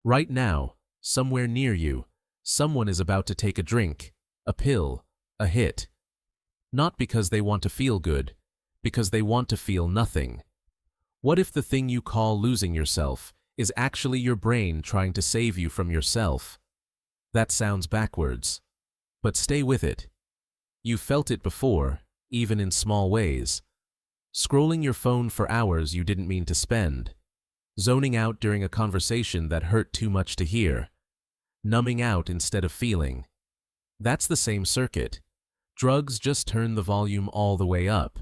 Right now, somewhere near you, someone is about to take a drink, a pill, a hit. Not because they want to feel good, because they want to feel nothing. What if the thing you call losing yourself is actually your brain trying to save you from yourself? That sounds backwards. But stay with it. You've felt it before, even in small ways. Scrolling your phone for hours you didn't mean to spend. Zoning out during a conversation that hurt too much to hear. Numbing out instead of feeling. That's the same circuit. Drugs just turn the volume all the way up.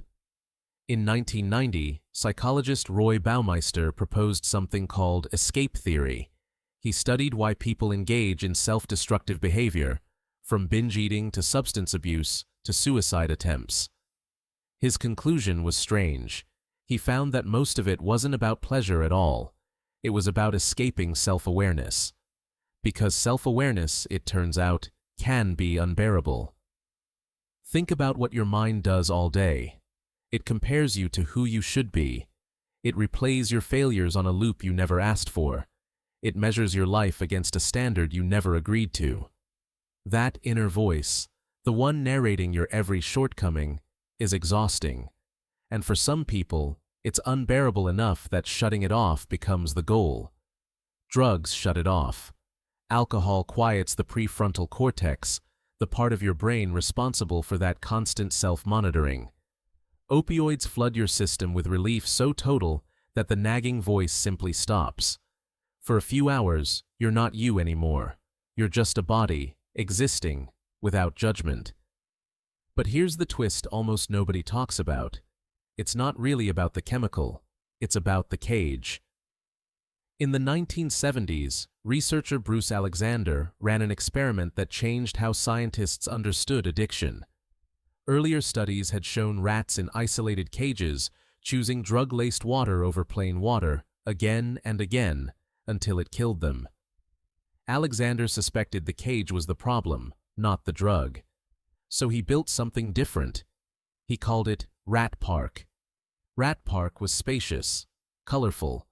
In 1990, psychologist Roy Baumeister proposed something called escape theory. He studied why people engage in self-destructive behavior, from binge eating to substance abuse to suicide attempts. His conclusion was strange. He found that most of it wasn't about pleasure at all. It was about escaping self-awareness. Because self-awareness, it turns out, can be unbearable. Think about what your mind does all day. It compares you to who you should be. It replays your failures on a loop you never asked for. It measures your life against a standard you never agreed to. That inner voice, the one narrating your every shortcoming, is exhausting. And for some people, it's unbearable enough that shutting it off becomes the goal. Drugs shut it off. Alcohol quiets the prefrontal cortex, the part of your brain responsible for that constant self-monitoring. Opioids flood your system with relief so total that the nagging voice simply stops. For a few hours, you're not you anymore. You're just a body, existing, without judgment. But here's the twist almost nobody talks about. It's not really about the chemical, it's about the cage. In the 1970s, researcher Bruce Alexander ran an experiment that changed how scientists understood addiction. Earlier studies had shown rats in isolated cages choosing drug-laced water over plain water again and again until it killed them. Alexander suspected the cage was the problem, not the drug. So he built something different. He called it Rat Park. Rat Park was spacious, colorful,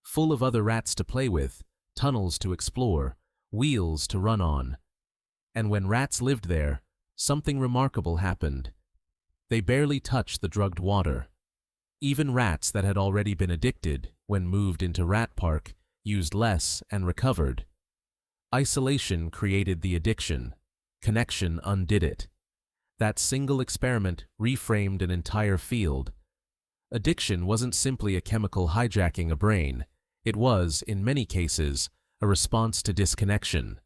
full of other rats to play with, tunnels to explore, wheels to run on. And when rats lived there, something remarkable happened. They barely touched the drugged water. Even rats that had already been addicted, when moved into Rat Park, used less and recovered. Isolation created the addiction. Connection undid it. That single experiment reframed an entire field. Addiction wasn't simply a chemical hijacking a brain. It was, in many cases, a response to disconnection.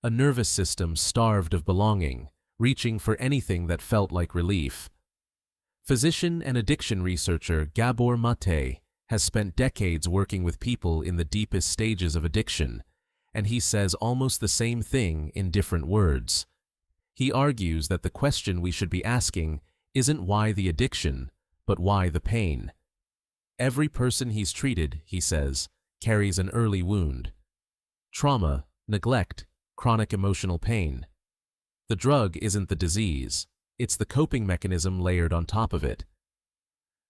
A nervous system starved of belonging, reaching for anything that felt like relief. Physician and addiction researcher Gabor Mate has spent decades working with people in the deepest stages of addiction, and he says almost the same thing in different words. He argues that the question we should be asking isn't why the addiction, but why the pain. Every person he's treated, he says, carries an early wound. Trauma, neglect, chronic emotional pain. The drug isn't the disease, it's the coping mechanism layered on top of it.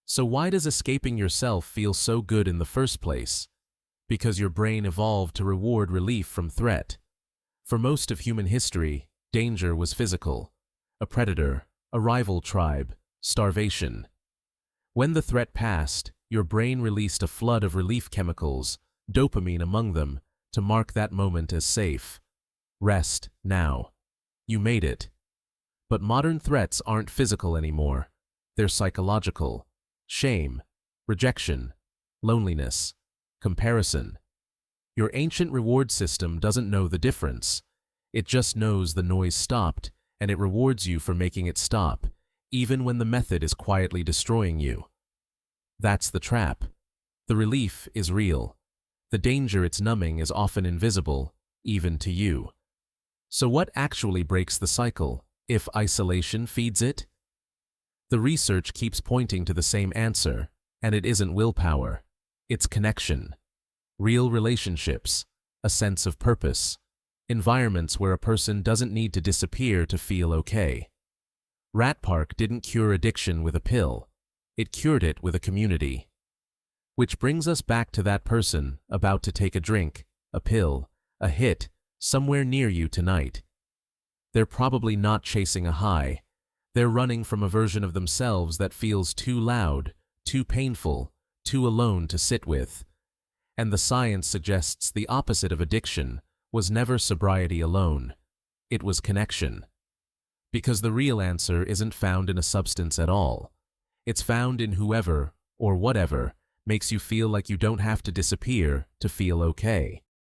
So why does escaping yourself feel so good in the first place? Because your brain evolved to reward relief from threat. For most of human history, danger was physical. A predator, a rival tribe, starvation. When the threat passed, your brain released a flood of relief chemicals, dopamine among them, to mark that moment as safe. Rest now. You made it. But modern threats aren't physical anymore. They're psychological. Shame, rejection, loneliness, comparison. Your ancient reward system doesn't know the difference. It just knows the noise stopped, and it rewards you for making it stop, even when the method is quietly destroying you. That's the trap. The relief is real. The danger it's numbing is often invisible, even to you. So what actually breaks the cycle, if isolation feeds it? The research keeps pointing to the same answer, and it isn't willpower. It's connection. Real relationships, a sense of purpose, environments where a person doesn't need to disappear to feel okay. Rat Park didn't cure addiction with a pill. It cured it with a community. Which brings us back to that person about to take a drink, a pill, a hit, somewhere near you tonight. They're probably not chasing a high. They're running from a version of themselves that feels too loud, too painful, too alone to sit with. And the science suggests the opposite of addiction was never sobriety alone. It was connection. Because the real answer isn't found in a substance at all. It's found in whoever, or whatever, makes you feel like you don't have to disappear to feel okay.